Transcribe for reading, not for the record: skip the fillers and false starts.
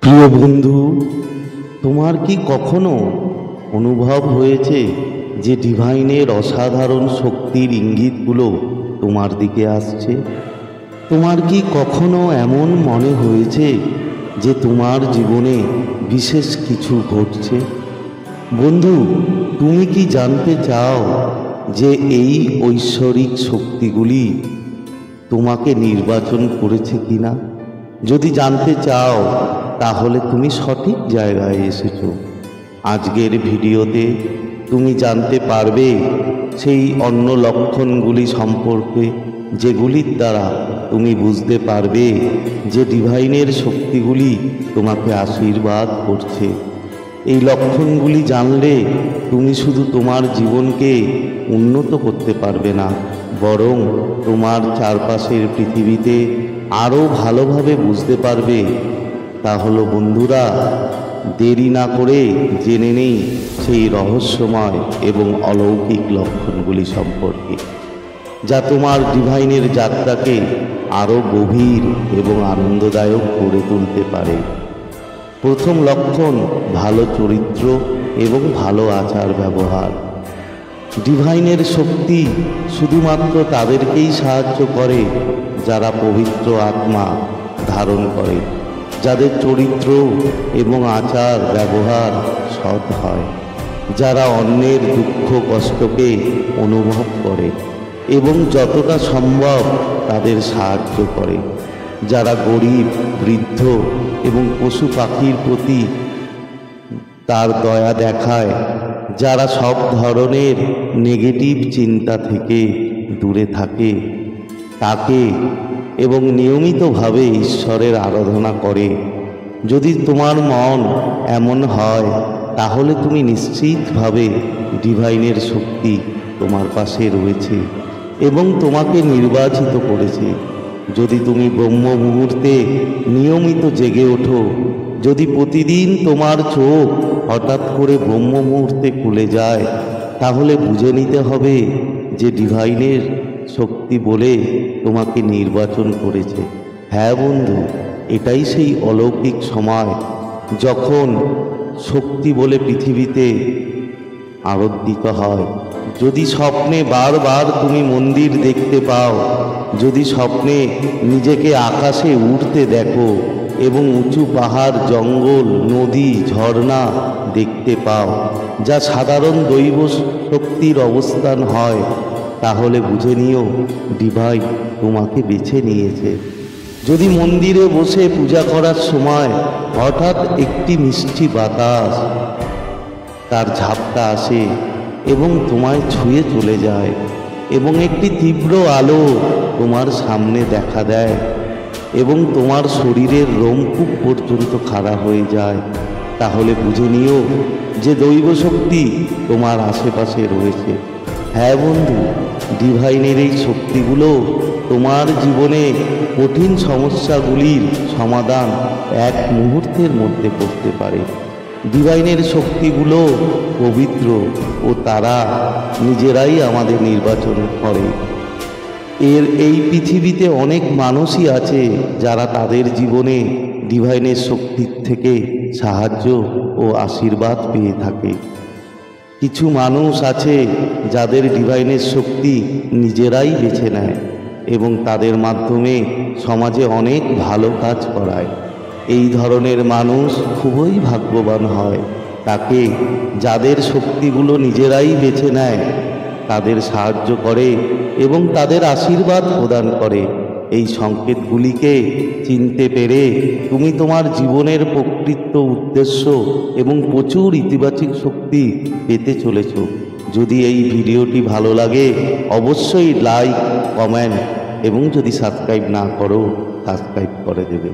প্রিয় বন্ধু, তোমার কি কখনো অনুভব হয়েছে যে ডিভাইনের অসাধারণ শক্তির ইঙ্গিতগুলো তোমার দিকে আসছে? তোমার কি কখনো এমন মনে হয়েছে যে তোমার জীবনে বিশেষ কিছু ঘটছে? বন্ধু, তুমি কি জানতে চাও যে এই ঐশ্বরিক শক্তিগুলি তোমাকে নির্বাচন করেছে কিনা? যদি জানতে চাও তাহলে তুমি সঠিক জায়গায় এসেছো। আজকের ভিডিওতে তুমি জানতে পারবে সেই অন্য লক্ষণগুলি সম্পর্কে, যেগুলির দ্বারা তুমি বুঝতে পারবে যে ডিভাইনের শক্তিগুলি তোমাকে আশীর্বাদ করছে। এই লক্ষণগুলি জানলে তুমি শুধু তোমার জীবনকে উন্নত করতে পারবে না, বরং তোমার চারপাশের পৃথিবীতে আরও ভালোভাবে বুঝতে পারবে। তাহলে বন্ধুরা, দেরি না করে জেনে নেই সেই রহস্যময় এবং অলৌকিক লক্ষণগুলি সম্পর্কে, যা তোমার ডিভাইনের যাত্রাকে আরও গভীর এবং আনন্দদায়ক করে তুলতে পারে। প্রথম লক্ষণ, ভালো চরিত্র এবং ভালো আচার ব্যবহার। ডিভাইনের শক্তি শুধুমাত্র তাদেরকেই সাহায্য করে যারা পবিত্র আত্মা ধারণ করে, যাদের চরিত্র এবং আচার ব্যবহার সৎ হয়, যারা অন্যের দুঃখ কষ্টকে অনুভব করে এবং যতটা সম্ভব তাদের সাহায্য করে, যারা গরিব, বৃদ্ধ এবং পশু পাখির প্রতি তার দয়া দেখায়, যারা সব ধরনের নেগেটিভ চিন্তা থেকে দূরে থাকে তাকে এবং নিয়মিতভাবে ঈশ্বরের আরাধনা করে। যদি তোমার মন এমন হয় তাহলে তুমি নিশ্চিতভাবে ডিভাইনের শক্তি তোমার পাশে রয়েছে এবং তোমাকে নির্বাচিত করেছে। যদি তুমি ব্রহ্ম মুহূর্তে নিয়মিত জেগে ওঠো, যদি প্রতিদিন তোমার চোখ হঠাৎ করে ব্রহ্ম মুহূর্তে খুলে যায়, তাহলে বুঝে নিতে হবে যে ডিভাইনের শক্তি বলে তোমাকে নির্বাচন করেছে। হ্যাঁ বন্ধু, এটাই সেই অলৌকিক সময় যখন শক্তি বলে পৃথিবীতে আরাধিত হয়। যদি স্বপ্নে বারবার তুমি মন্দির দেখতে পাও, যদি স্বপ্নে নিজেকে আকাশে উড়তে দেখো এবং উঁচু পাহাড়, জঙ্গল, নদী, ঝর্ণা দেখতে পাও, যা সাধারণ দৈব শক্তির অবস্থান হয়, তাহলে বুঝে নিও ডিভাইন তোমাকে বেছে নিয়েছে। যদি মন্দিরে বসে পূজা করার সময় হঠাৎ একটি মিষ্টি বাতাস তার ঝাপটা আসে এবং তোমায় ছুঁয়ে চলে যায় এবং একটি তীব্র আলো তোমার সামনে দেখা দেয় এবং তোমার শরীরের রোমকূপ পর্যন্ত খাড়া হয়ে যায়, তাহলে বুঝে নিও যে দৈব শক্তি তোমার আশেপাশে রয়েছে। হ্যাঁ বন্ধু, ডিভাইনের এই শক্তিগুলো তোমার জীবনে কঠিন সমস্যাগুলির সমাধান এক মুহূর্তের মধ্যে করতে পারে। ডিভাইনের শক্তিগুলো পবিত্র ও তারা নিজেরাই আমাদের নির্বাচন করে। এই পৃথিবীতে অনেক মানুষই আছে যারা তাদের জীবনে ডিভাইনের শক্তির থেকে সাহায্য ও আশীর্বাদ পেয়ে থাকে। কিছু মানুষ আছে যাদের ডিভাইনের শক্তি নিজেরাই বেছে নেয় এবং তাদের মাধ্যমে সমাজে অনেক ভালো কাজ করায়। এই ধরনের মানুষ খুবই ভাগ্যবান হয়। তাকে যাদের শক্তিগুলো নিজেরাই বেছে নেয়, তাদের সাহায্য করে এবং তাদের আশীর্বাদ প্রদান করে। এই সংকেতগুলিকে চিনতে পেরে তুমি তোমার জীবনের প্রকৃত উদ্দেশ্য এবং প্রচুর ইতিবাচক শক্তি পেতে চলেছ। যদি এই ভিডিওটি ভালো লাগে অবশ্যই লাইক, কমেন্ট এবং যদি সাবস্ক্রাইব না করো সাবস্ক্রাইব করে দেবে।